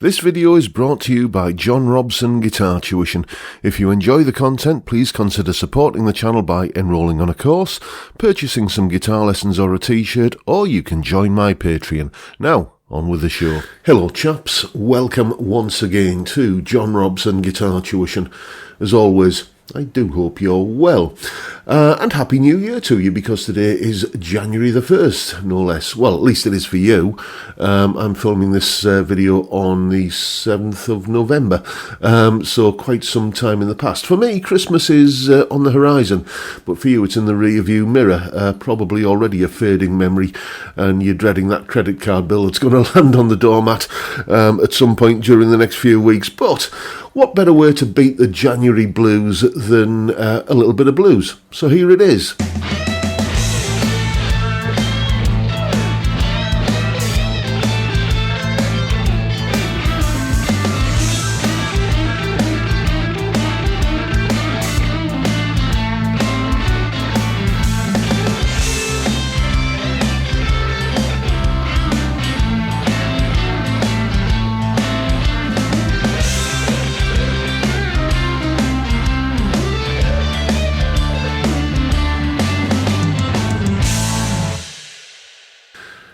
This video is brought to you by John Robson Guitar Tuition. If you enjoy the content, please consider supporting the channel by enrolling on a course, purchasing some guitar lessons or a t-shirt, or you can join my Patreon. Now, on with the show. Hello chaps, welcome once again to John Robson Guitar Tuition. As always, I do hope you're well. And Happy New Year to you, because today is January the 1st, no less. Well, at least it is for you. I'm filming this video on the 7th of November, so quite some time in the past. For me, Christmas is on the horizon, but for you it's in the rear view mirror, probably already a fading memory, and you're dreading that credit card bill that's going to land on the doormat at some point during the next few weeks. But what better way to beat the January blues than a little bit of blues? So here it is.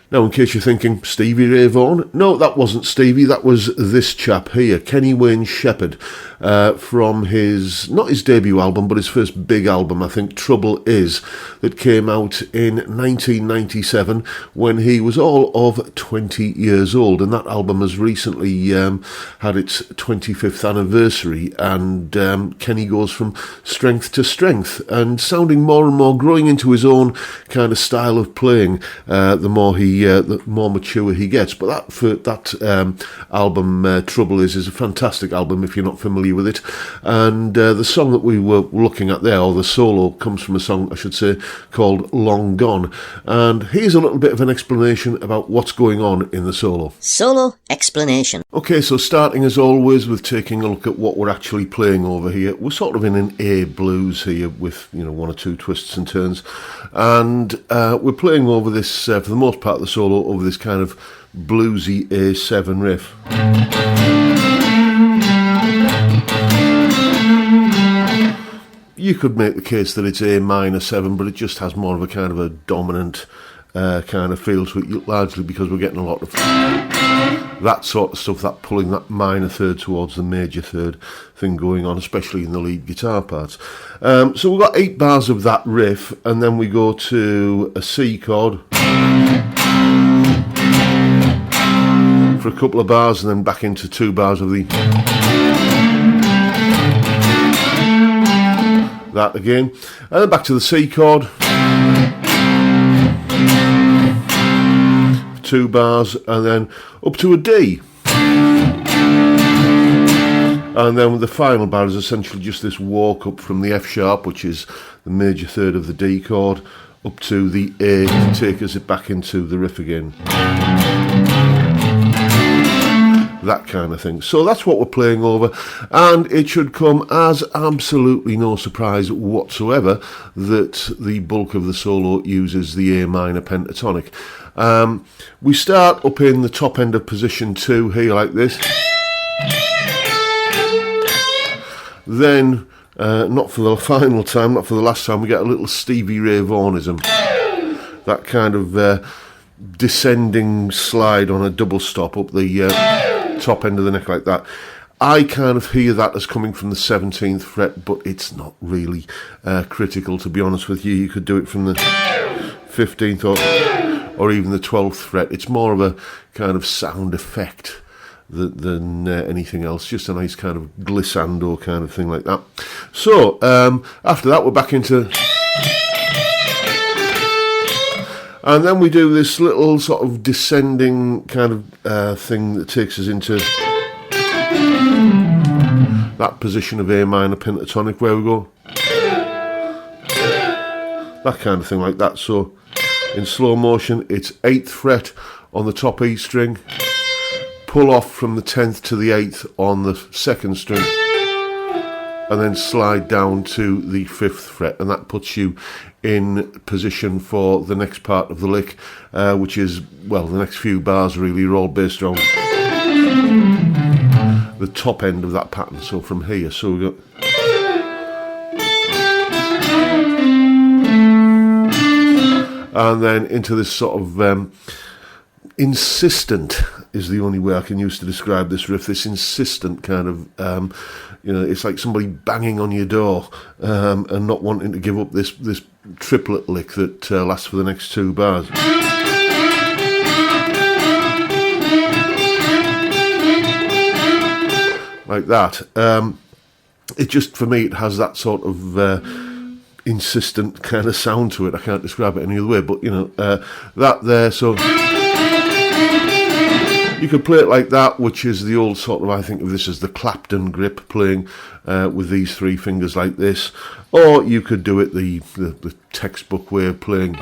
Now, in case you're thinking, Stevie Ray Vaughan? No, that wasn't Stevie, that was this chap here, Kenny Wayne Shepherd, from his, not his debut album, but his first big album, I think, Trouble Is, that came out in 1997 when he was all of 20 years old, and that album has recently had its 25th anniversary, and Kenny goes from strength to strength, and sounding more and more, growing into his own kind of style of playing, the more mature he gets. But that album, Trouble Is a fantastic album if you're not familiar with it. And the song that we were looking at there, or the solo, comes from a song, I should say, called Long Gone. And here's a little bit of an explanation about what's going on in the solo. Solo explanation. Okay, so starting as always with taking a look at what we're actually playing over here. We're sort of in an A blues here with, one or two twists and turns. And we're playing over this, for the most part of the solo, over this kind of bluesy A7 riff. You could make the case that it's A minor 7, but it just has more of a kind of a dominant kind of feel to it, largely because we're getting a lot of that sort of stuff, that pulling that minor third towards the major third thing going on, especially in the lead guitar parts. So we've got 8 bars of that riff, and then we go to a C chord for a couple of bars, and then back into 2 bars of the that again, and then back to the C chord, 2 bars, and then up to a D, and then the final bar is essentially just this walk up from the F sharp, which is the major third of the D chord, up to the A to take us back into the riff again. That kind of thing. So that's what we're playing over, and it should come as absolutely no surprise whatsoever that the bulk of the solo uses the A minor pentatonic. We start up in the top end of position 2 here like this. Then, not for the final time, not for the last time, we get a little Stevie Ray Vaughanism. That kind of descending slide on a double stop up the top end of the neck like that. I kind of hear that as coming from the 17th fret, but it's not really critical, to be honest with you. You could do it from the 15th or even the 12th fret. It's more of a kind of sound effect than anything else, just a nice kind of glissando kind of thing like that. So after that we're back into, and then we do this little sort of descending kind of thing that takes us into that position of A minor pentatonic where we go, that kind of thing like that. So in slow motion it's 8th fret on the top E string, pull off from the 10th to the 8th on the 2nd string, and then slide down to the 5th fret, and that puts you in position for the next part of the lick, which is, well, the next few bars really are all based around the top end of that pattern. So from here, so we got. And then into this sort of insistent is the only way I can use to describe this riff. This insistent kind of, it's like somebody banging on your door and not wanting to give up this triplet lick that lasts for the next 2 bars. Like that. It just, for me, it has that sort of insistent kind of sound to it. I can't describe it any other way, but that there. So you could play it like that, which is the old sort of, I think of this as the Clapton grip, playing with these 3 fingers like this, or you could do it the textbook way of playing,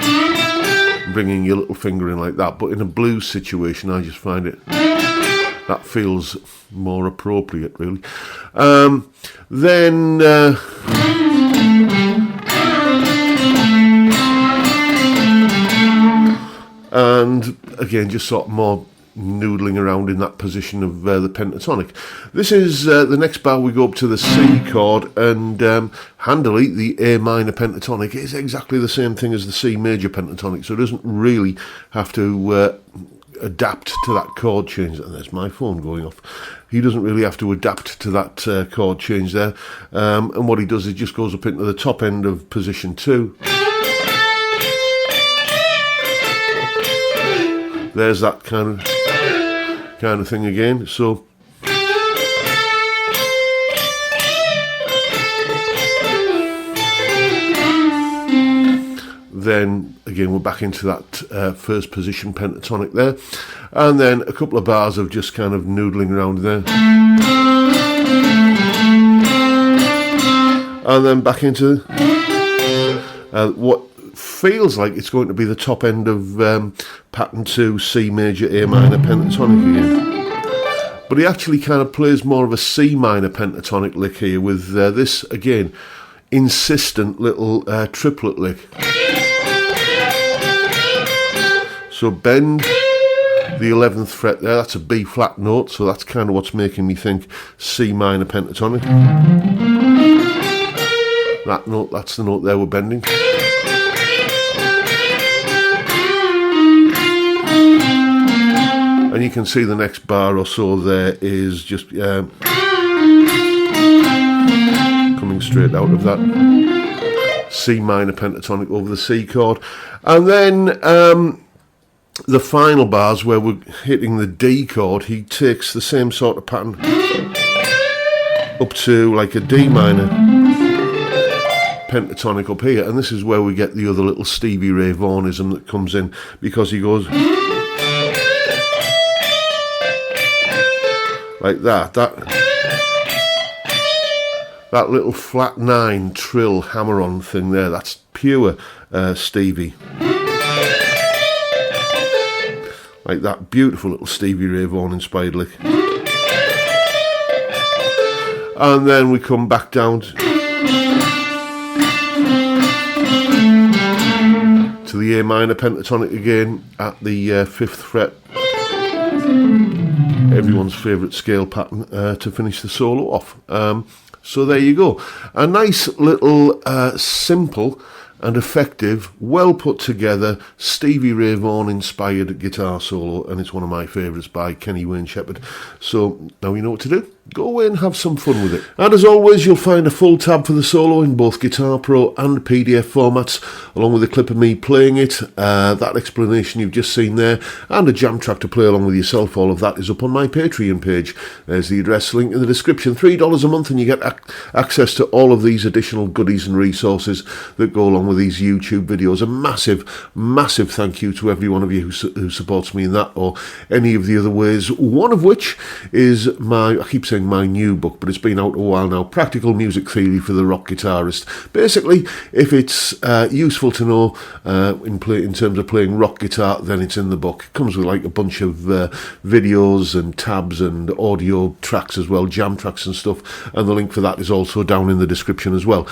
bringing your little finger in like that. But in a blues situation, I just find it that feels more appropriate, really. And again, just sort of more noodling around in that position of the pentatonic. This is the next bar. We go up to the C chord, and handily the A minor pentatonic is exactly the same thing as the C major pentatonic, so it doesn't really have to adapt to that chord change. And there's my phone going off. He doesn't really have to adapt to that chord change there, and what he does is just goes up into the top end of position 2. There's that kind of thing again. So then again we're back into that first position pentatonic there, and then a couple of bars of just kind of noodling around there, and then back into what feels like it's going to be the top end of pattern 2 C major A minor pentatonic again, but he actually kind of plays more of a C minor pentatonic lick here with this again insistent little triplet lick. So bend the 11th fret there, that's a B flat note, so that's kind of what's making me think C minor pentatonic. That note, that's the note there we're bending. And you can see the next bar or so there is just coming straight out of that C minor pentatonic over the C chord. And then the final bars where we're hitting the D chord, he takes the same sort of pattern up to like a D minor pentatonic up here. And this is where we get the other little Stevie Ray Vaughnism that comes in, because he goes like that little flat 9 trill hammer-on thing there, that's pure Stevie. Like that beautiful little Stevie Ray Vaughan inspired lick. And then we come back down to the A minor pentatonic again at the 5th fret. Everyone's favourite scale pattern to finish the solo off. So there you go. A nice little simple and effective, well put together Stevie Ray Vaughan inspired guitar solo, and it's one of my favourites by Kenny Wayne Shepherd. So now you know what to do. Go away and have some fun with it. And as always, you'll find a full tab for the solo in both Guitar Pro and PDF formats, along with a clip of me playing it, that explanation you've just seen there, and a jam track to play along with yourself. All of that is up on my Patreon page. There's the address link in the description. $3 a month and you get access to all of these additional goodies and resources that go along with these YouTube videos. A massive, massive thank you to every one of you who supports me in that or any of the other ways, one of which is I keep saying my new book, but it's been out a while now, Practical Music Theory for the Rock Guitarist. Basically, if it's useful to know in terms of playing rock guitar, then it's in the book. It comes with like a bunch of videos and tabs and audio tracks as well, jam tracks and stuff, and the link for that is also down in the description as well.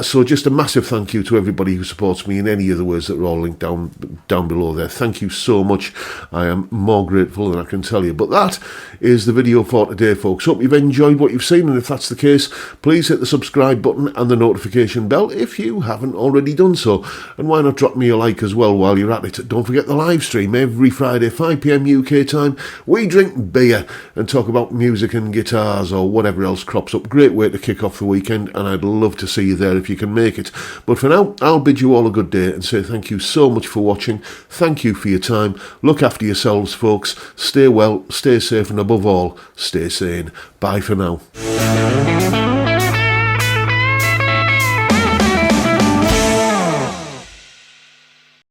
So just a massive thank you to to everybody who supports me in any of the ways that are all linked down below there. Thank you so much. I am more grateful than I can tell you. But that is the video for today, folks. Hope you've enjoyed what you've seen, and if that's the case, please hit the subscribe button and the notification bell if you haven't already done so. And why not drop me a like as well while you're at it. Don't forget the live stream every Friday, 5 p.m. UK time. We drink beer and talk about music and guitars or whatever else crops up. Great way to kick off the weekend, and I'd love to see you there if you can make it. But for now, I'll bid you all a good day and say thank you so much for watching. Thank you for your time. Look after yourselves, folks. Stay well, stay safe, and above all, stay sane. Bye for now.